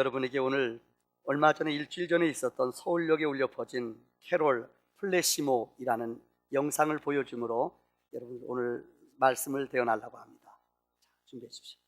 여러분에게 오늘 얼마 전에 일주일 전에 있었던 서울역에 울려 퍼진 캐롤 플래시모이라는 영상을 보여주므로 여러분 오늘 말씀을 대언하려고 합니다. 자, 준비해 주십시오.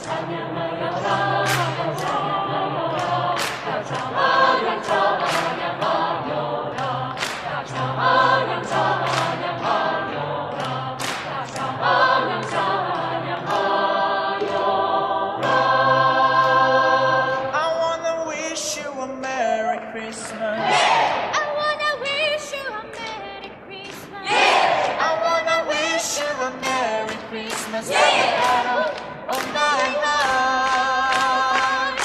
찬양 찬양하여라 찬양 찬양하여라 Christmas, yeah. On my heart.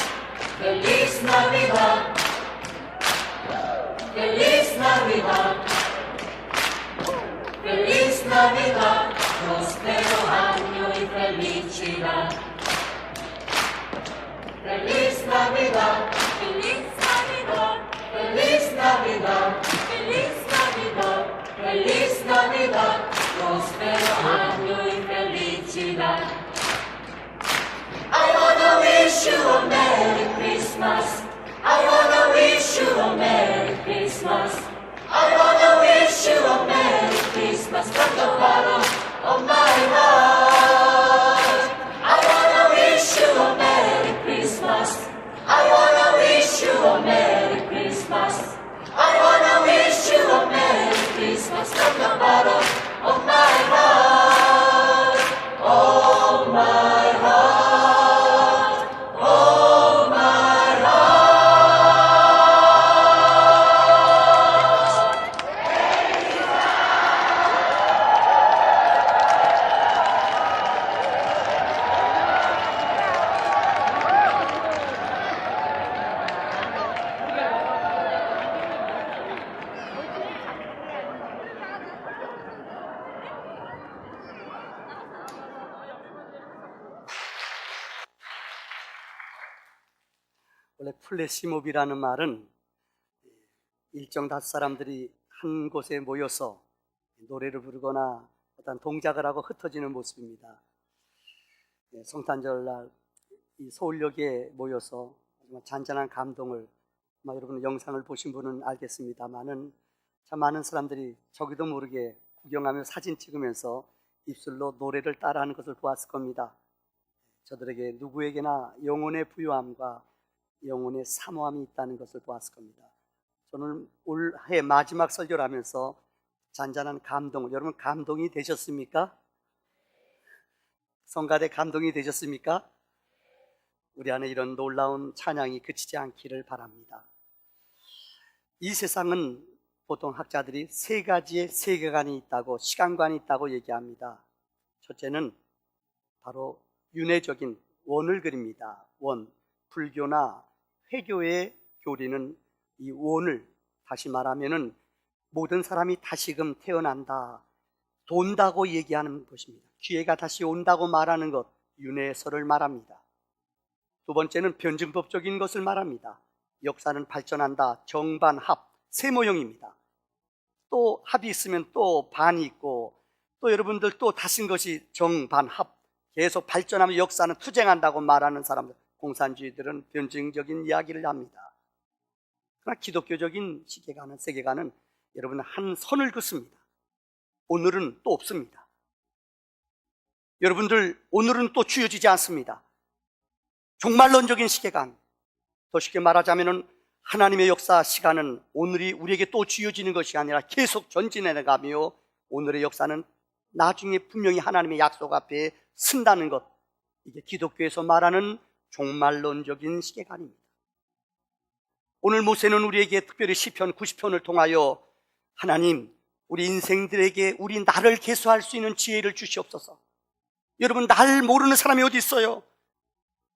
Feliz Navidad, Feliz Navidad, Feliz Navidad, próspero año y felicidad. Feliz Navidad, Feliz Navidad, Feliz Navidad, Feliz Navidad, Feliz Navidad, próspero año y felicidad. I wanna wish you a Merry Christmas. I wanna wish you a Merry Christmas. I wanna wish you a Merry Christmas from the bottom of my heart. I wanna wish you a Merry Christmas. I wanna wish you a Merry Christmas. I wanna wish you a Merry Christmas from the bottom of my heart. Oh my heart. Oh my heart. 원래 플래시몹이라는 말은 일정 다수 사람들이 한 곳에 모여서 노래를 부르거나 어떤 동작을 하고 흩어지는 모습입니다. 성탄절날 이 서울역에 모여서 정말 잔잔한 감동을, 여러분 영상을 보신 분은 알겠습니다만은 참 많은 사람들이 저기도 모르게 구경하며 사진 찍으면서 입술로 노래를 따라하는 것을 보았을 겁니다. 저들에게 누구에게나 영혼의 부유함과 영혼의 사모함이 있다는 것을 보았을 겁니다. 저는 올해 마지막 설교를 하면서 잔잔한 감동, 여러분 감동이 되셨습니까? 성가대 감동이 되셨습니까? 우리 안에 이런 놀라운 찬양이 그치지 않기를 바랍니다. 이 세상은 보통 학자들이 세 가지의 세계관이 있다고, 시간관이 있다고 얘기합니다. 첫째는 바로 윤회적인 원을 그립니다. 원, 불교나 회교의 교리는 이 원을, 다시 말하면은 모든 사람이 다시금 태어난다, 돈다고 얘기하는 것입니다. 기회가 다시 온다고 말하는 것, 윤회설을 말합니다. 두 번째는 변증법적인 것을 말합니다. 역사는 발전한다, 정반합, 세모형입니다. 또 합이 있으면 또 반이 있고, 또 여러분들 또 다신 것이 정반합, 계속 발전하면 역사는 투쟁한다고 말하는 사람들, 공산주의들은 변증적인 이야기를 합니다. 그러나 기독교적인 시계관은, 세계관은 여러분 한 선을 긋습니다. 오늘은 또 없습니다. 여러분들 오늘은 또 주어지지 않습니다. 종말론적인 시계관, 더 쉽게 말하자면 하나님의 역사 시간은 오늘이 우리에게 또 주어지는 것이 아니라 계속 전진해 나가며 오늘의 역사는 나중에 분명히 하나님의 약속 앞에 쓴다는 것, 이게 기독교에서 말하는 종말론적인 시계관입니다. 오늘 모세는 우리에게 특별히 시편 90편을 통하여 하나님, 우리 인생들에게 우리 나를 계수할 수 있는 지혜를 주시옵소서. 여러분, 날 모르는 사람이 어디 있어요?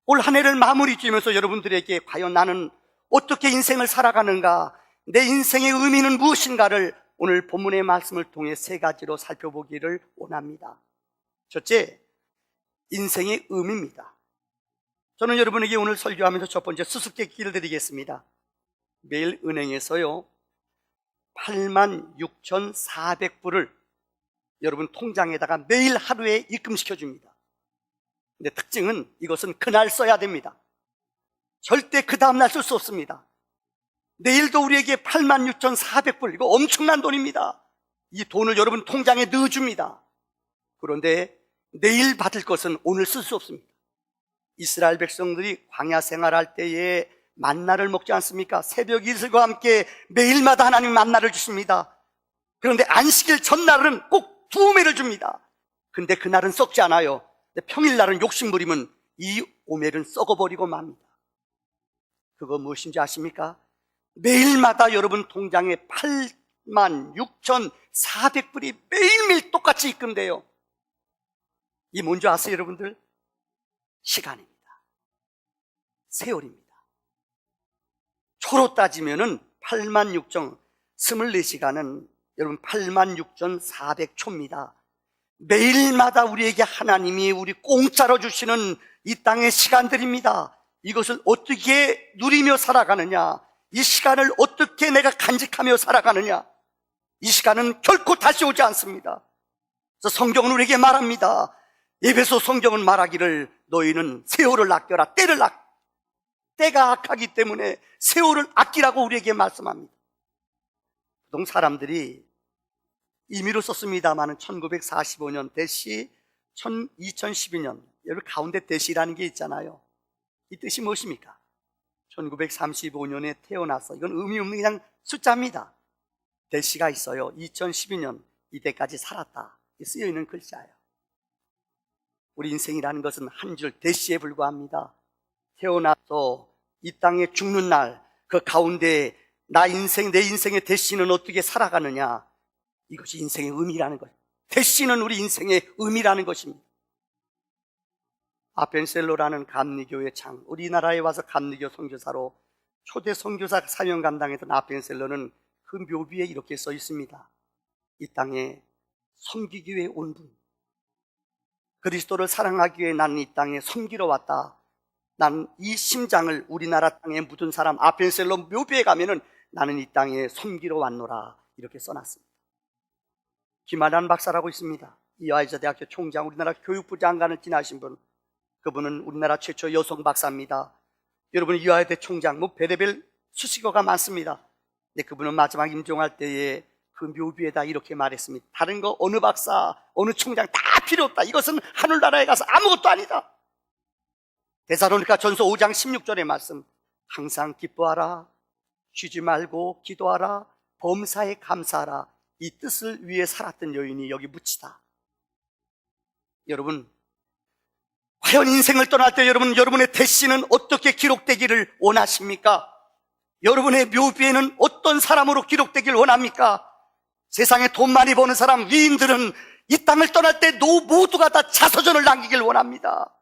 올 한 해를 마무리 지으면서 여러분들에게 과연 나는 어떻게 인생을 살아가는가, 내 인생의 의미는 무엇인가를 오늘 본문의 말씀을 통해 세 가지로 살펴보기를 원합니다. 첫째, 인생의 의미입니다. 저는 여러분에게 오늘 설교하면서 첫 번째 수수께끼를 드리겠습니다. 매일 은행에서요 86,400불을 여러분 통장에다가 매일 하루에 입금시켜 줍니다. 근데 특징은 이것은 그날 써야 됩니다. 절대 그 다음날 쓸 수 없습니다. 내일도 우리에게 86,400불, 이거 엄청난 돈입니다. 이 돈을 여러분 통장에 넣어줍니다. 그런데 내일 받을 것은 오늘 쓸 수 없습니다. 이스라엘 백성들이 광야 생활할 때에 만나를 먹지 않습니까? 새벽 이슬과 함께 매일마다 하나님 만나를 주십니다. 그런데 안식일 전날은 꼭 2오멜을 줍니다. 근데 그날은 썩지 않아요. 근데 평일날은 욕심부리면 이 오멜은 썩어버리고 맙니다. 그거 무엇인지 아십니까? 매일마다 여러분 통장에 86,400불이 매일매일 똑같이 입금돼요. 이 뭔지 아세요, 여러분들? 시간입니다. 세월입니다. 초로 따지면은 84,024시간은 여러분 86,400초입니다. 매일마다 우리에게 하나님이 우리 공짜로 주시는 이 땅의 시간들입니다. 이것을 어떻게 누리며 살아가느냐, 이 시간을 어떻게 내가 간직하며 살아가느냐, 이 시간은 결코 다시 오지 않습니다. 그래서 성경은 우리에게 말합니다. 에베소 성경은 말하기를 너희는 세월을 아껴라. 때가 악하기 때문에 세월을 아끼라고 우리에게 말씀합니다. 보통 사람들이 임의로 썼습니다만 1945년 대시, 2012년 여러분 가운데 대시라는 게 있잖아요. 이 뜻이 무엇입니까? 1935년에 태어나서, 이건 의미 없는 그냥 숫자입니다. 대시가 있어요. 2012년 이때까지 살았다, 쓰여 있는 글자예요. 우리 인생이라는 것은 한 줄 대시에 불과합니다. 태어나서 이 땅에 죽는 날, 그 가운데 내 인생의 대시는 어떻게 살아가느냐, 이것이 인생의 의미라는 거예요. 대시는 우리 인생의 의미라는 것입니다. 아펜셀로라는 감리교의 장, 우리나라에 와서 감리교 선교사로 초대 선교사 사명 감당했던 아펜셀로는 그 묘비에 이렇게 써 있습니다. 이 땅에 섬기기 위해 온 분, 그리스도를 사랑하기 위해 나는 이 땅에 섬기러 왔다. 난 이 심장을 우리나라 땅에 묻은 사람, 아펜셀로 묘비에 가면은 나는 이 땅에 섬기러 왔노라, 이렇게 써놨습니다. 김아란 박사라고 있습니다. 이화여자대학교 총장, 우리나라 교육부 장관을 지나신 분, 그분은 우리나라 최초 여성 박사입니다. 여러분, 이화여대 총장, 별의별 수식어가 많습니다. 근데 그분은 마지막 임종할 때에 그 묘비에다 이렇게 말했습니다. 다른 거 어느 박사, 어느 총장 다 필요 없다. 이것은 하늘나라에 가서 아무것도 아니다. 데살로니가 전서 5장 16절의 말씀, 항상 기뻐하라, 쉬지 말고 기도하라, 범사에 감사하라, 이 뜻을 위해 살았던 여인이 여기 묻히다. 여러분, 과연 인생을 떠날 때 여러분의 대시는 어떻게 기록되기를 원하십니까? 여러분의 묘비에는 어떤 사람으로 기록되기를 원합니까? 세상에 돈 많이 버는 사람, 위인들은 이 땅을 떠날 때 모두가 다 자서전을 남기길 원합니다.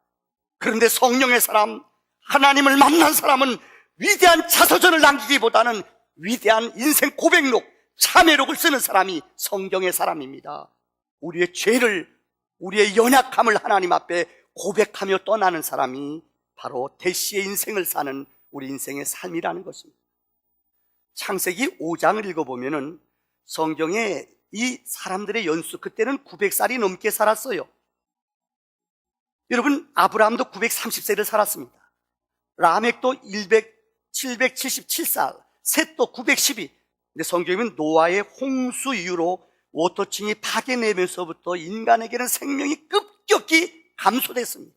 그런데 성령의 사람, 하나님을 만난 사람은 위대한 자서전을 남기기보다는 위대한 인생 고백록, 참회록을 쓰는 사람이 성경의 사람입니다. 우리의 죄를, 우리의 연약함을 하나님 앞에 고백하며 떠나는 사람이 바로 대시의 인생을 사는 우리 인생의 삶이라는 것입니다. 창세기 5장을 읽어보면은 성경에 이 사람들의 연수, 그때는 900살이 넘게 살았어요. 여러분, 아브라함도 930세를 살았습니다. 라멕도 777살, 셋도 912. 근데 성경에 보면 노아의 홍수 이후로 워터층이 파괴내면서부터 인간에게는 생명이 급격히 감소됐습니다.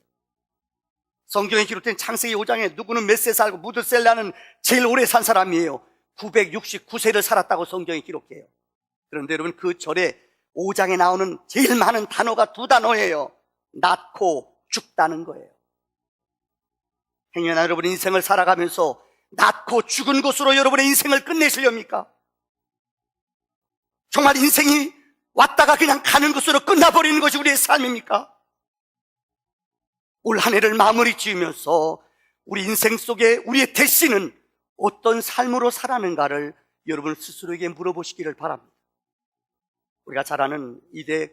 성경에 기록된 창세기 5장에 누구는 몇 세 살고 무드셀라는 제일 오래 산 사람이에요. 969세를 살았다고 성경이 기록해요. 그런데 여러분, 그 절에 5장에 나오는 제일 많은 단어가 두 단어예요. 낳고 죽다는 거예요. 행여나 여러분 인생을 살아가면서 낳고 죽은 것으로 여러분의 인생을 끝내시렵니까? 정말 인생이 왔다가 그냥 가는 것으로 끝나버리는 것이 우리의 삶입니까? 올 한 해를 마무리 지으면서 우리 인생 속에 우리의 대시는 어떤 삶으로 살았는가를 여러분 스스로에게 물어보시기를 바랍니다. 우리가 잘 아는 이대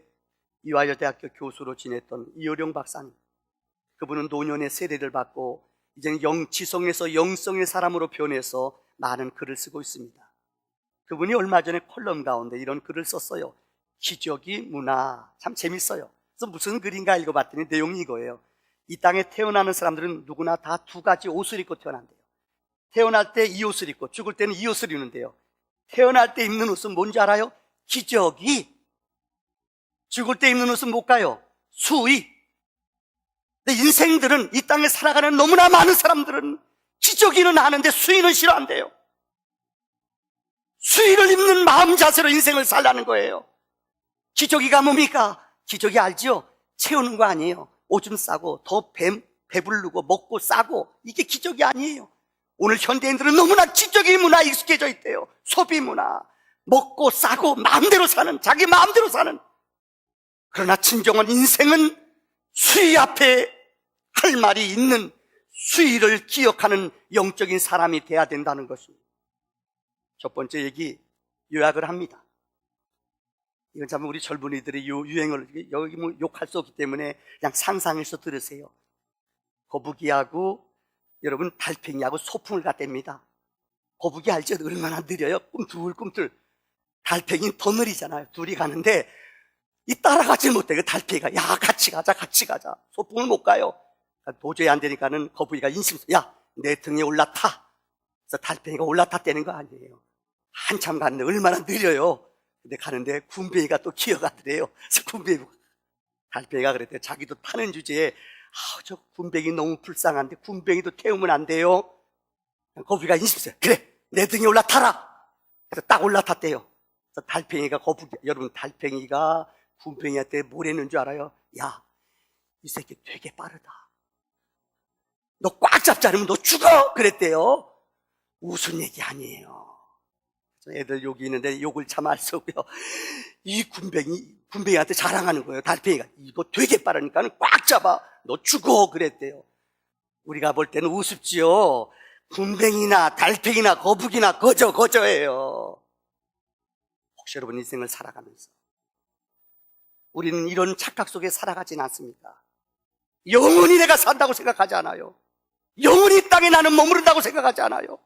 이화여대학교 교수로 지냈던 이효령 박사님, 그분은 노년의 세례를 받고 이제는 지성에서 영성의 사람으로 변해서 많은 글을 쓰고 있습니다. 그분이 얼마 전에 컬럼 가운데 이런 글을 썼어요. 기적이 문화. 참 재밌어요. 그래서 무슨 글인가 읽어봤더니 내용이 이거예요. 이 땅에 태어나는 사람들은 누구나 다 두 가지 옷을 입고 태어난대요. 태어날 때 이 옷을 입고 죽을 때는 이 옷을 입는데요. 태어날 때 입는 옷은 뭔지 알아요? 기저귀. 죽을 때 입는 옷은 뭘까요? 수의. 근데 인생들은, 이 땅에 살아가는 너무나 많은 사람들은 기저귀는 아는데 수의는 싫어한대요. 수의를 입는 마음 자세로 인생을 살라는 거예요. 기저귀가 뭡니까? 기저귀 알죠? 채우는 거 아니에요. 오줌 싸고 더 배부르고 먹고 싸고, 이게 기저귀 아니에요. 오늘 현대인들은 너무나 기저귀 문화에 익숙해져 있대요. 소비 문화, 먹고 싸고 마음대로 사는, 자기 마음대로 사는. 그러나 진정한 인생은 수위 앞에 할 말이 있는, 수위를 기억하는 영적인 사람이 돼야 된다는 것입니다. 첫 번째 얘기 요약을 합니다. 이건 참 우리 젊은이들이 유행을, 여기 뭐 욕할 수 없기 때문에 그냥 상상해서 들으세요. 거북이하고 여러분 달팽이하고 소풍을 갔답니다. 거북이 알죠? 얼마나 느려요? 꿈틀꿈틀. 달팽이는 더 느리잖아요. 둘이 가는데 이 따라가지 못해. 그 달팽이가 야 같이 가자. 소풍을 못 가요. 도저히 안 되니까는 거북이가 야 내 등에 올라타. 그래서 달팽이가 올라탔다는 거 아니에요. 한참 갔는데 얼마나 느려요. 근데 가는데 군뱅이가 또 기어가더래요. 그래서 달팽이가 그랬대요. 자기도 타는 주제에 저 군뱅이 너무 불쌍한데 군뱅이도 태우면 안 돼요. 거북이가 인식했어요. 그래 내 등에 올라타라. 그래서 딱 올라탔대요. 그래서 달팽이가 여러분 달팽이가 군뱅이한테 뭐랬는 줄 알아요? 야, 이 새끼 되게 빠르다. 너 꽉 잡지 않으면 너 죽어! 그랬대요. 무슨 얘기 아니에요. 애들 욕이 있는데 욕을 참 알 수 없고요. 이 군뱅이한테 자랑하는 거예요. 달팽이가 이거 되게 빠르니까 꽉 잡아. 너 죽어! 그랬대요. 우리가 볼 때는 우습지요. 군뱅이나 달팽이나 거북이나 거저예요. 혹시 여러분 인생을 살아가면서 우리는 이런 착각 속에 살아가진 않습니까? 영원히 내가 산다고 생각하지 않아요. 영원히 땅에 나는 머무른다고 생각하지 않아요.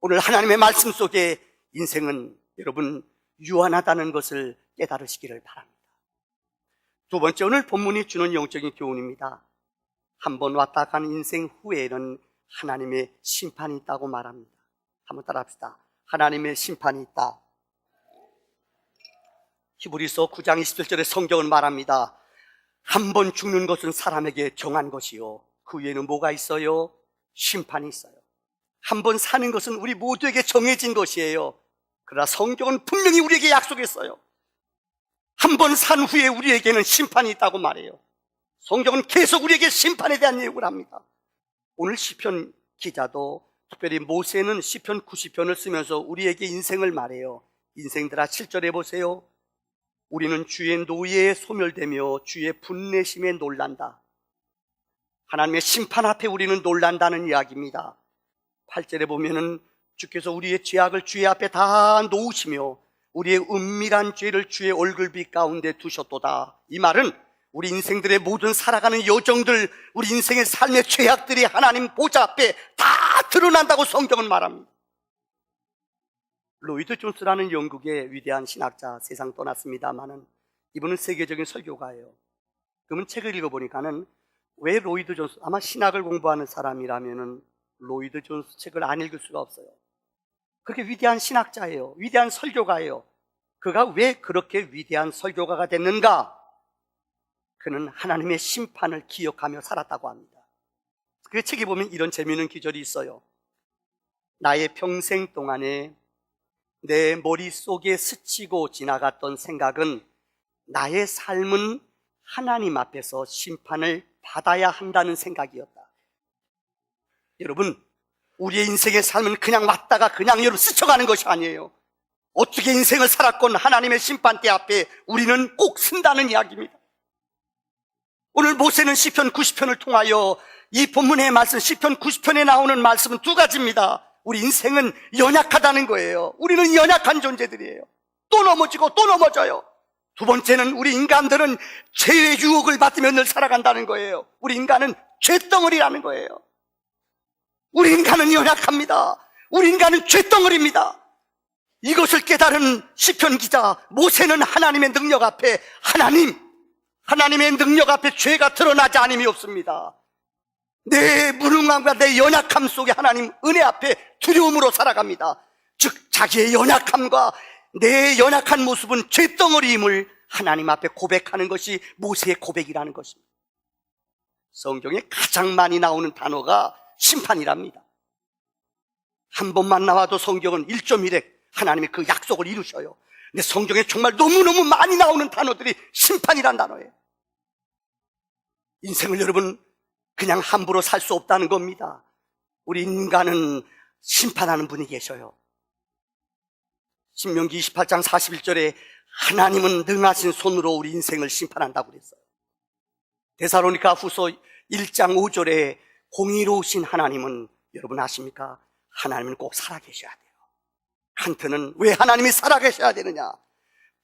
오늘 하나님의 말씀 속에 인생은 여러분 유한하다는 것을 깨달으시기를 바랍니다. 두 번째, 오늘 본문이 주는 영적인 교훈입니다. 한번 왔다 간 인생 후에는 하나님의 심판이 있다고 말합니다. 한번 따라합시다. 하나님의 심판이 있다. 히브리서 9장 27절에 성경은 말합니다. 한 번 죽는 것은 사람에게 정한 것이요 그 위에는 뭐가 있어요? 심판이 있어요. 한 번 사는 것은 우리 모두에게 정해진 것이에요. 그러나 성경은 분명히 우리에게 약속했어요. 한 번 산 후에 우리에게는 심판이 있다고 말해요. 성경은 계속 우리에게 심판에 대한 예고를 합니다. 오늘 시편 기자도 특별히 모세는 시편 90편을 쓰면서 우리에게 인생을 말해요. 인생들아 7절에 보세요. 우리는 주의 노예에 소멸되며 주의 분내심에 놀란다. 하나님의 심판 앞에 우리는 놀란다는 이야기입니다. 8절에 보면은 주께서 우리의 죄악을 주의 앞에 다 놓으시며 우리의 은밀한 죄를 주의 얼굴빛 가운데 두셨도다. 이 말은 우리 인생들의 모든 살아가는 여정들, 우리 인생의 삶의 죄악들이 하나님 보좌 앞에 다 드러난다고 성경은 말합니다. 로이드 존스라는 영국의 위대한 신학자, 세상 떠났습니다마는 이분은 세계적인 설교가예요. 그러면 책을 읽어보니까는 왜 로이드 존스, 아마 신학을 공부하는 사람이라면은 로이드 존스 책을 안 읽을 수가 없어요. 그렇게 위대한 신학자예요. 위대한 설교가예요. 그가 왜 그렇게 위대한 설교가가 됐는가? 그는 하나님의 심판을 기억하며 살았다고 합니다. 그 책에 보면 이런 재미있는 기절이 있어요. 나의 평생 동안에 내 머릿속에 스치고 지나갔던 생각은 나의 삶은 하나님 앞에서 심판을 받아야 한다는 생각이었다. 여러분, 우리의 인생의 삶은 그냥 왔다가 그냥 여러분 스쳐가는 것이 아니에요. 어떻게 인생을 살았건 하나님의 심판대 앞에 우리는 꼭 쓴다는 이야기입니다. 오늘 모세는 시편 90편을 통하여 이 본문의 말씀, 시편 90편에 나오는 말씀은 두 가지입니다. 우리 인생은 연약하다는 거예요. 우리는 연약한 존재들이에요. 또 넘어지고 또 넘어져요. 두 번째는 우리 인간들은 죄의 유혹을 받으며 늘 살아간다는 거예요. 우리 인간은 죄덩어리라는 거예요. 우리 인간은 연약합니다. 우리 인간은 죄덩어리입니다. 이것을 깨달은 시편 기자 모세는 하나님의 능력 앞에 하나님의 능력 앞에 죄가 드러나지 않음이 없습니다. 내 무능함과 내 연약함 속에 하나님 은혜 앞에 두려움으로 살아갑니다. 즉 자기의 연약함과 내 연약한 모습은 죄덩어리임을 하나님 앞에 고백하는 것이 모세의 고백이라는 것입니다. 성경에 가장 많이 나오는 단어가 심판이랍니다. 한 번만 나와도 성경은 1.1획 하나님의 그 약속을 이루셔요. 근데 성경에 정말 너무너무 많이 나오는 단어들이 심판이란 단어예요. 인생을 여러분 그냥 함부로 살 수 없다는 겁니다. 우리 인간은 심판하는 분이 계셔요. 신명기 28장 41절에 하나님은 능하신 손으로 우리 인생을 심판한다고 그랬어요. 데살로니가 후서 1장 5절에 공의로우신 하나님은 여러분 아십니까? 하나님은 꼭 살아계셔야 돼요. 칸트는 왜 하나님이 살아계셔야 되느냐?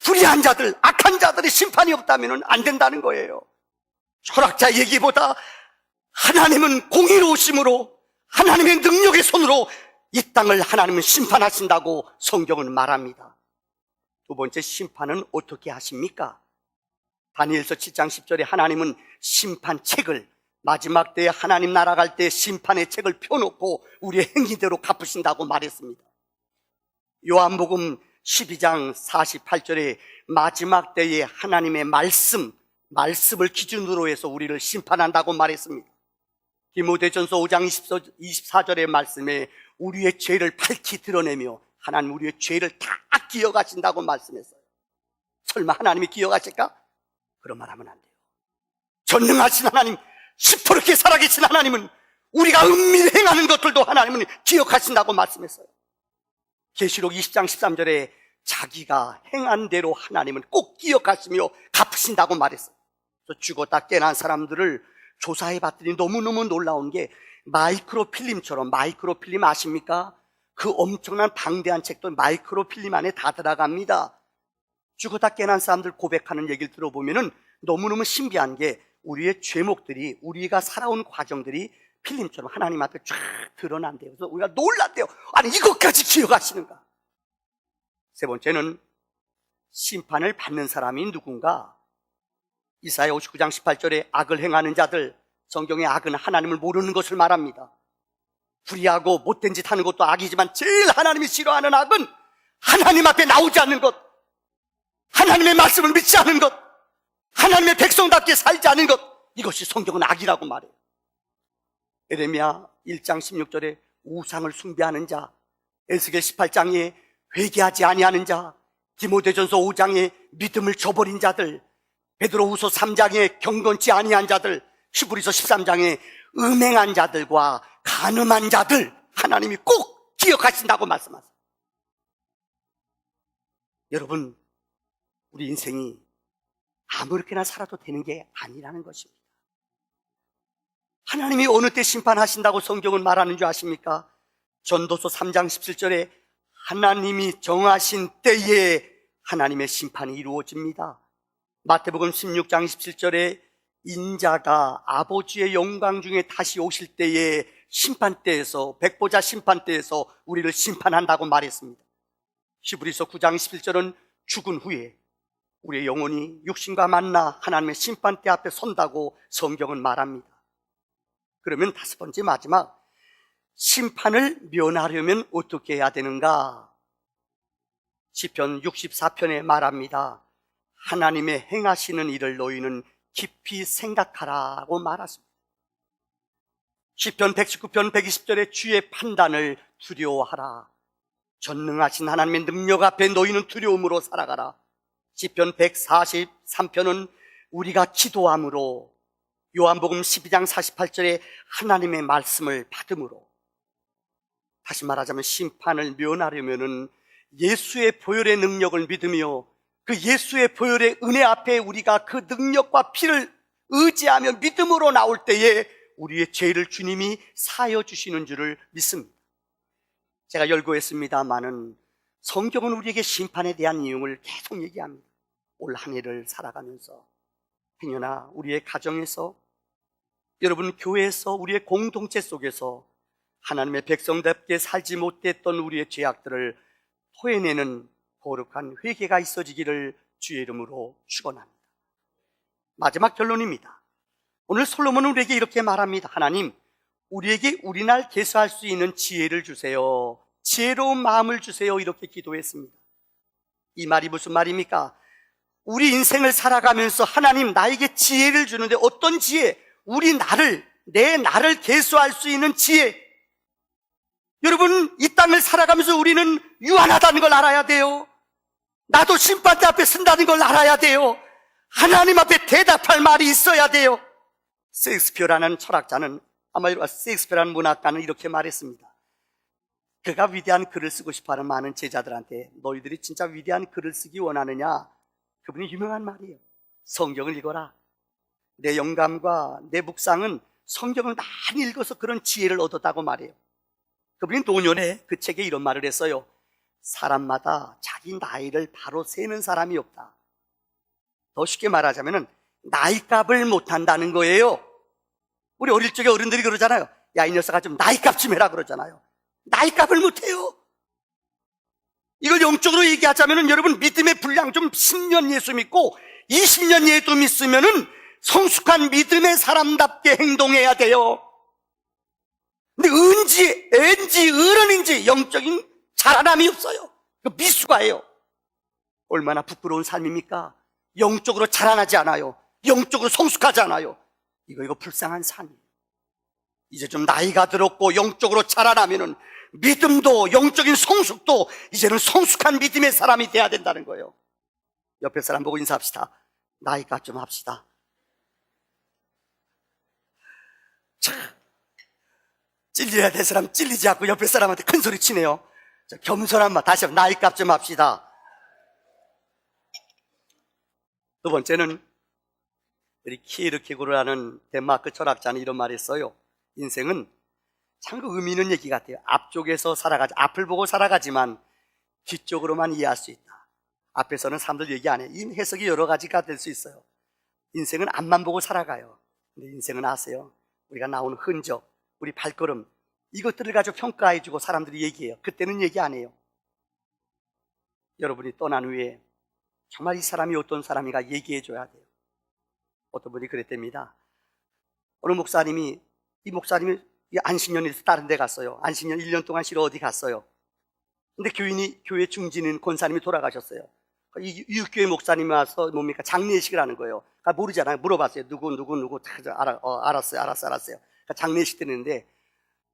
불의한 자들, 악한 자들의 심판이 없다면 안 된다는 거예요. 철학자 얘기보다 하나님은 공의로우심으로 하나님의 능력의 손으로 이 땅을 하나님은 심판하신다고 성경은 말합니다. 두 번째, 심판은 어떻게 하십니까? 다니엘서 7장 10절에 하나님은 심판책을, 마지막 때에 하나님 나라 갈 때 심판의 책을 펴놓고 우리의 행위대로 갚으신다고 말했습니다. 요한복음 12장 48절에 마지막 때에 하나님의 말씀을 기준으로 해서 우리를 심판한다고 말했습니다. 디모데전서 5장 24절의 말씀에 우리의 죄를 밝히 드러내며 하나님 우리의 죄를 다 기억하신다고 말씀했어요. 설마 하나님이 기억하실까? 그런 말 하면 안 돼요. 전능하신 하나님, 시퍼렇게 살아계신 하나님은 우리가 은밀히 행하는 것들도 하나님은 기억하신다고 말씀했어요. 계시록 20장 13절에 자기가 행한 대로 하나님은 꼭 기억하시며 갚으신다고 말했어요. 그래서 죽었다 깨난 사람들을 조사해 봤더니 너무너무 놀라운 게 마이크로필름처럼, 마이크로필름 아십니까? 그 엄청난 방대한 책도 마이크로필름 안에 다 들어갑니다. 죽었다 깨난 사람들 고백하는 얘기를 들어보면은 너무너무 신비한 게 우리의 죄목들이, 우리가 살아온 과정들이 필름처럼 하나님 앞에 쫙 드러난대요. 그래서 우리가 놀랐대요. 아니 이것까지 기억하시는가? 세 번째는 심판을 받는 사람이 누군가? 이사야 59장 18절에 악을 행하는 자들, 성경의 악은 하나님을 모르는 것을 말합니다. 불의하고 못된 짓 하는 것도 악이지만 제일 하나님이 싫어하는 악은 하나님 앞에 나오지 않는 것, 하나님의 말씀을 믿지 않는 것, 하나님의 백성답게 살지 않는 것, 이것이 성경은 악이라고 말해요. 에레미야 1장 16절에 우상을 숭배하는 자, 에스겔 18장에 회개하지 아니하는 자, 디모데전서 5장에 믿음을 저버린 자들, 베드로후서 3장에 경건치 아니한 자들, 히브리서 13장에 음행한 자들과 간음한 자들, 하나님이 꼭 기억하신다고 말씀하세요. 여러분, 우리 인생이 아무렇게나 살아도 되는 게 아니라는 것입니다. 하나님이 어느 때 심판하신다고 성경은 말하는 줄 아십니까? 전도서 3장 17절에 하나님이 정하신 때에 하나님의 심판이 이루어집니다. 마태복음 16장 17절에 인자가 아버지의 영광 중에 다시 오실 때에 심판대에서, 백보자 심판대에서 우리를 심판한다고 말했습니다. 히브리서 9장 11절은 죽은 후에 우리의 영혼이 육신과 만나 하나님의 심판대 앞에 선다고 성경은 말합니다. 그러면 다섯 번째 마지막, 심판을 면하려면 어떻게 해야 되는가? 시편 64편에 말합니다. 하나님의 행하시는 일을 너희는 깊이 생각하라고 말하십니다. 시편 119편 120절에 주의 판단을 두려워하라. 전능하신 하나님의 능력 앞에 너희는 두려움으로 살아가라. 시편 143편은 우리가 기도함으로, 요한복음 12장 48절에 하나님의 말씀을 받음으로, 다시 말하자면 심판을 면하려면은 예수의 보혈의 능력을 믿으며 그 예수의 보혈의 은혜 앞에 우리가 그 능력과 피를 의지하며 믿음으로 나올 때에 우리의 죄를 주님이 사하여 주시는 줄을 믿습니다. 제가 열거했습니다마는 성경은 우리에게 심판에 대한 내용을 계속 얘기합니다. 올 한 해를 살아가면서 행여나 우리의 가정에서, 여러분 교회에서, 우리의 공동체 속에서 하나님의 백성답게 살지 못했던 우리의 죄악들을 토해내는 거룩한 회개가 있어지기를 주의 이름으로 축원합니다. 마지막 결론입니다. 오늘 솔로몬은 우리에게 이렇게 말합니다. 하나님, 우리에게 우리날 계수할 수 있는 지혜를 주세요. 지혜로운 마음을 주세요. 이렇게 기도했습니다. 이 말이 무슨 말입니까? 우리 인생을 살아가면서 하나님 나에게 지혜를 주는데 어떤 지혜? 내 나를 계수할 수 있는 지혜. 여러분, 이 땅을 살아가면서 우리는 유한하다는 걸 알아야 돼요. 나도 심판대 앞에 쓴다는 걸 알아야 돼요. 하나님 앞에 대답할 말이 있어야 돼요. 셰익스피어라는 철학자는, 아마 셰익스피어라는 문학가는 이렇게 말했습니다. 그가 위대한 글을 쓰고 싶어하는 많은 제자들한테 너희들이 진짜 위대한 글을 쓰기 원하느냐? 그분이 유명한 말이에요. 성경을 읽어라. 내 영감과 내 묵상은 성경을 많이 읽어서 그런 지혜를 얻었다고 말해요. 그분이 노년에 그 책에 이런 말을 했어요. 사람마다 자기 나이를 바로 세는 사람이 없다. 더 쉽게 말하자면 나이값을 못한다는 거예요. 우리 어릴 적에 어른들이 그러잖아요. 야, 이 녀석아 좀 나이값 좀 해라 그러잖아요. 나이값을 못해요. 이걸 영적으로 얘기하자면 여러분, 믿음의 분량 좀 10년 예수 믿고 20년 예수 믿으면은 성숙한 믿음의 사람답게 행동해야 돼요. 근데 은지 어른인지 영적인 자라남이 없어요. 그 미숙아예요. 얼마나 부끄러운 삶입니까? 영적으로 자라나지 않아요. 영적으로 성숙하지 않아요. 이거 불쌍한 삶이에요. 이제 좀 나이가 들었고 영적으로 자라나면은 믿음도 영적인 성숙도 이제는 성숙한 믿음의 사람이 돼야 된다는 거예요. 옆에 사람 보고 인사합시다. 나이값 좀 합시다. 자, 찔려야 될 사람 찔리지 않고 옆에 사람한테 큰 소리 치네요. 자, 겸손한 말 다시 한번 나이값 좀 합시다. 두 번째는 우리 키에르케고르라는 덴마크 철학자는 이런 말을 했어요. 인생은 참 그 의미 있는 얘기 같아요. 앞쪽에서 살아가지, 앞을 보고 살아가지만 뒤쪽으로만 이해할 수 있다. 앞에서는 사람들 얘기 안 해. 이 해석이 여러 가지가 될 수 있어요. 인생은 앞만 보고 살아가요. 근데 인생은 아세요? 우리가 나오는 흔적, 우리 발걸음, 이것들을 가지고 평가해주고 사람들이 얘기해요. 그때는 얘기 안 해요. 여러분이 떠난 후에 정말 이 사람이 어떤 사람인가 얘기해줘야 돼요. 어떤 분이 그랬답니다. 어느 목사님이, 이 목사님이 안식년에서 다른 데 갔어요. 안식년 1년 동안 쉬러 어디 갔어요. 근데 교회 중진인 권사님이 돌아가셨어요. 이 유교회 목사님이 와서 뭡니까? 장례식을 하는 거예요. 그러니까 모르잖아요. 물어봤어요. 누구. 알았어요. 그러니까 장례식 때는데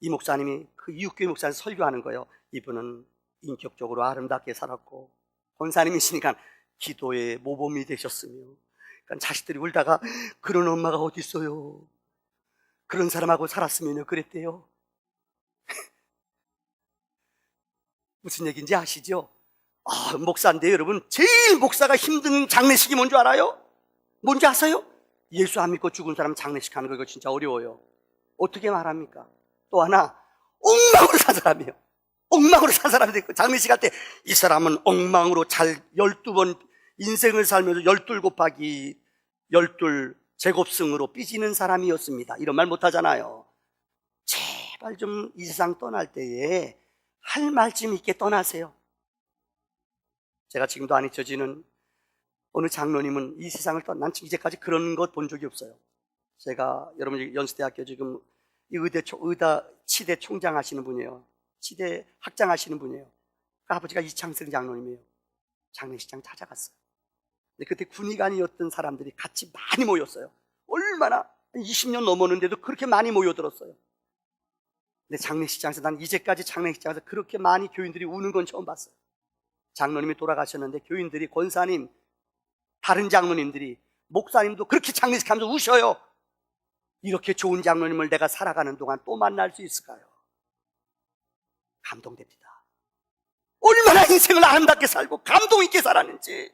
이 목사님이 그 유교회 목사님 설교하는 거예요. 이분은 인격적으로 아름답게 살았고 권사님이시니까 기도의 모범이 되셨으며, 그러니까 자식들이 울다가 그런 엄마가 어디 있어요? 그런 사람하고 살았으면요 그랬대요. 무슨 얘기인지 아시죠? 목사인데 여러분, 제일 목사가 힘든 장례식이 뭔 줄 알아요? 뭔지 아세요? 예수 안 믿고 죽은 사람 장례식 하는 거 이거 진짜 어려워요. 어떻게 말합니까? 또 하나, 엉망으로 산 사람이에요. 엉망으로 산 사람이 있고, 장례식 할 때 이 사람은 엉망으로 잘 12번 인생을 살면서 12 곱하기 12 제곱승으로 삐지는 사람이었습니다. 이런 말 못하잖아요. 제발 좀 이 세상 떠날 때에 할 말씀 있게 떠나세요. 제가 지금도 안 잊혀지는 어느 장로님은 이 세상을 난 이제까지 그런 것 본 적이 없어요. 제가 여러분 연수대학교 지금 치대 총장 하시는 분이에요. 치대 학장 하시는 분이에요. 그 아버지가 이창승 장로님이에요. 장례식장 찾아갔어요. 근데 그때 군의관이었던 사람들이 같이 많이 모였어요. 얼마나 20년 넘었는데도 그렇게 많이 모여들었어요. 근데 장례식장에서 난 이제까지 장례식장에서 그렇게 많이 교인들이 우는 건 처음 봤어요. 장로님이 돌아가셨는데 교인들이, 권사님, 다른 장로님들이, 목사님도 그렇게 장례식 하면서 우셔요. 이렇게 좋은 장로님을 내가 살아가는 동안 또 만날 수 있을까요? 감동됩니다. 얼마나 인생을 아름답게 살고 감동 있게 살았는지,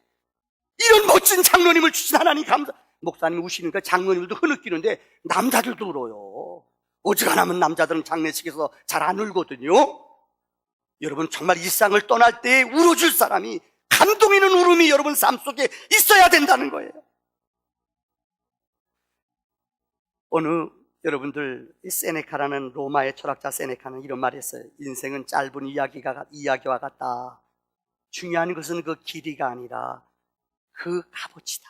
이런 멋진 장로님을 주신 하나님 감사. 목사님이 우시니까 장로님들도 흐느끼는데 남자들도 울어요. 어지간하면 남자들은 장례식에서 잘 안 울거든요. 여러분, 정말 일상을 떠날 때 울어줄 사람이, 감동 있는 울음이 여러분 삶 속에 있어야 된다는 거예요. 여러분들, 이 세네카라는 로마의 철학자 세네카는 이런 말을 했어요. 인생은 짧은 이야기와 같다. 중요한 것은 그 길이가 아니라 그 값어치다.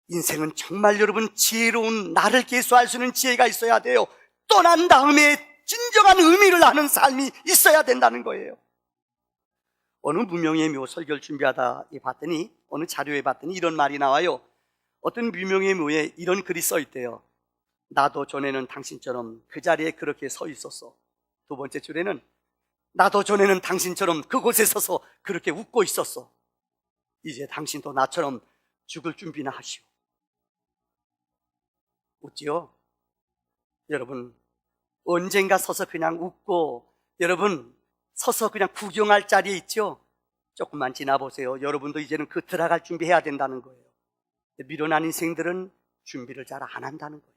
인생은 정말 여러분 지혜로운, 나를 계수할 수 있는 지혜가 있어야 돼요. 떠난 다음에 진정한 의미를 아는 삶이 있어야 된다는 거예요. 어느 무명의 묘 설교를 준비하다 봤더니, 어느 자료에 봤더니 이런 말이 나와요. 어떤 무명의 묘에 이런 글이 써 있대요. 나도 전에는 당신처럼 그 자리에 그렇게 서 있었어. 두 번째 줄에는 나도 전에는 당신처럼 그곳에 서서 그렇게 웃고 있었어. 이제 당신도 나처럼 죽을 준비나 하시오. 웃지요? 여러분, 언젠가 서서 그냥 웃고, 여러분 서서 그냥 구경할 자리에 있죠? 조금만 지나보세요. 여러분도 이제는 그 들어갈 준비해야 된다는 거예요. 미련한 인생들은 준비를 잘 안 한다는 거예요.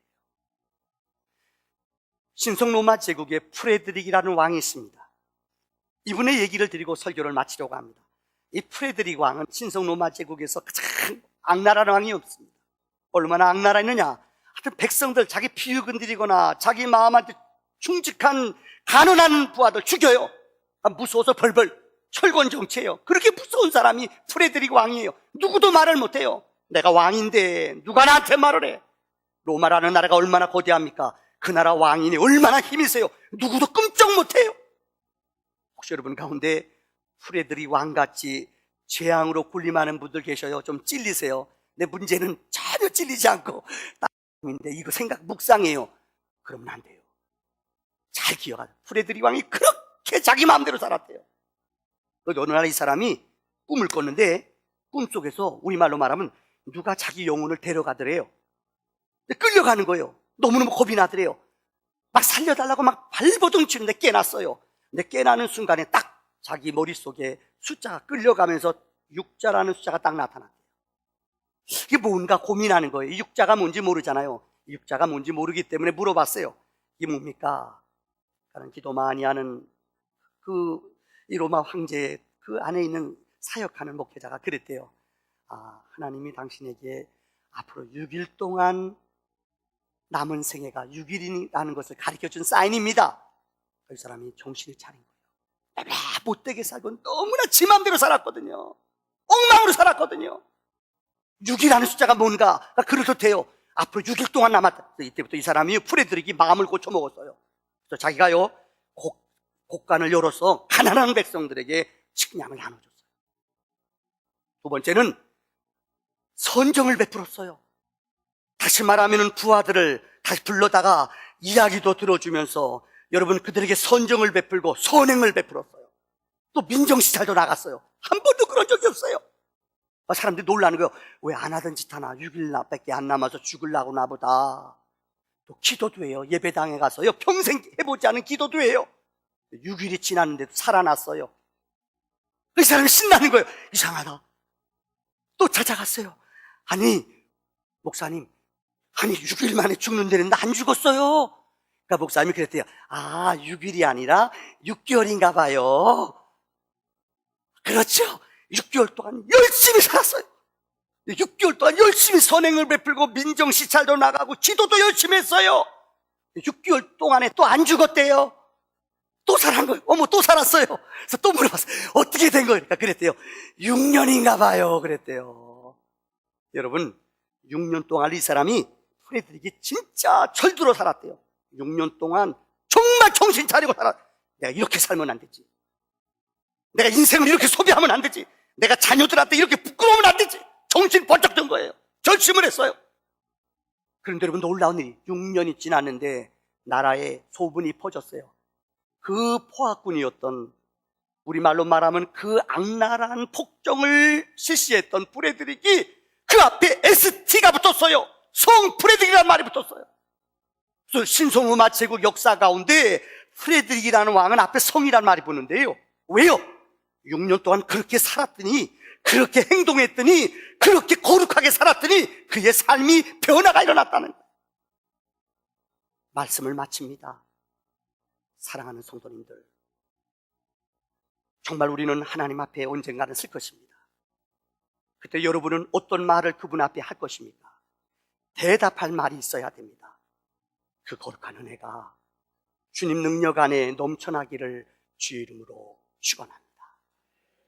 신성 로마 제국에 프레드릭이라는 왕이 있습니다. 이분의 얘기를 드리고 설교를 마치려고 합니다. 이 프레드릭 왕은 신성 로마 제국에서 가장 악랄한 왕이 없습니다. 얼마나 악랄했느냐? 하여튼 백성들 자기 피유 건드리거나 자기 마음한테 충직한 가난한 부하들 죽여요. 무서워서 벌벌 철권 정치예요. 그렇게 무서운 사람이 프레드릭 왕이에요. 누구도 말을 못해요. 내가 왕인데 누가 나한테 말을 해? 로마라는 나라가 얼마나 거대합니까? 그 나라 왕인이 얼마나 힘이 세요. 누구도 끔쩍 못해요. 혹시 여러분 가운데 프레드릭 왕같이 재앙으로 군림하는 분들 계셔요? 좀 찔리세요. 내 문제는 전혀 찔리지 않고 땅인데 이거 생각 묵상해요. 그러면 안 돼요. 잘 기억하세요. 프레드릭 왕이 그렇게 자기 마음대로 살았대요. 어느 날 이 사람이 꿈을 꿨는데 꿈속에서 우리말로 말하면 누가 자기 영혼을 데려가더래요. 끌려가는 거예요. 너무너무 겁이 나더래요. 막 살려달라고 막 발버둥 치는데 깨났어요. 근데 깨나는 순간에 딱 자기 머릿속에 숫자가 끌려가면서 6자라는 숫자가 딱 나타났대요. 이게 뭔가 고민하는 거예요. 6자가 뭔지 모르잖아요. 6자가 뭔지 모르기 때문에 물어봤어요. 이게 뭡니까? 라는 기도 많이 하는 이 로마 황제 그 안에 있는 사역하는 목회자가 그랬대요. 하나님이 당신에게 앞으로 6일 동안 남은 생애가 6일이라는 것을 가르쳐준 사인입니다. 그 사람이 정신을 차린 거예요. 못되게 살고 너무나 지 맘대로 살았거든요. 엉망으로 살았거든요. 6이라는 숫자가 뭔가 그래도 돼요. 앞으로 6일 동안 남았다. 이때부터 이 사람이 프레드릭이 마음을 고쳐먹었어요. 그래서 자기가요 곡간을 열어서 가난한 백성들에게 식량을 나눠줬어요. 두 번째는 선정을 베풀었어요. 다시 말하면 부하들을 다시 불러다가 이야기도 들어주면서 여러분 그들에게 선정을 베풀고 선행을 베풀었어요. 또 민정시찰도 나갔어요. 한 번도 그런 적이 없어요. 사람들이 놀라는 거예요. 왜 안 하던 짓 하나 6일 밖에 안 남아서 죽으려고 나보다. 또 기도도 해요. 예배당에 가서요 평생 해보지 않은 기도도 해요. 6일이 지났는데도 살아났어요. 이 사람이 신나는 거예요. 이상하다. 또 찾아갔어요. 아니 목사님 6일 만에 죽는데는 나 안 죽었어요. 그러니까 목사님이 그랬대요. 6일이 아니라 6개월인가 봐요. 그렇죠. 6개월 동안 열심히 살았어요. 6개월 동안 열심히 선행을 베풀고 민정시찰도 나가고 기도도 열심히 했어요. 6개월 동안에 또 안 죽었대요. 또 살한 거예요. 또 살았어요. 그래서 또 물어봤어요. 어떻게 된 거예요? 그러니까 그랬대요. 6년인가 봐요. 그랬대요. 여러분 6년 동안 이 사람이 프레드릭이 진짜 철두로 살았대요. 6년 동안 정말 정신 차리고 살았. 내가 이렇게 살면 안 되지. 내가 인생을 이렇게 소비하면 안 되지. 내가 자녀들한테 이렇게 부끄러우면 안 되지. 정신 번쩍 든 거예요. 결심을 했어요. 그런데 여러분 놀라운 일이 6년이 지났는데 나라에 소문이 퍼졌어요. 그 포악군이었던 우리말로 말하면 그 악랄한 폭정을 실시했던 프레드릭이 그 앞에 ST가 붙었어요. 성 프레드릭이라는 말이 붙었어요. 그래서 신성로마 제국 역사 가운데 프레드릭이라는 왕은 앞에 성이라는 말이 붙는데요. 왜요? 6년 동안 그렇게 살았더니 그렇게 행동했더니 그렇게 거룩하게 살았더니 그의 삶이 변화가 일어났다는 거예요. 말씀을 마칩니다. 사랑하는 성도님들, 정말 우리는 하나님 앞에 언젠가는 설 것입니다. 그때 여러분은 어떤 말을 그분 앞에 할 것입니까? 대답할 말이 있어야 됩니다. 그 거룩한 은혜가 주님 능력 안에 넘쳐나기를 주의 이름으로 축원합니다.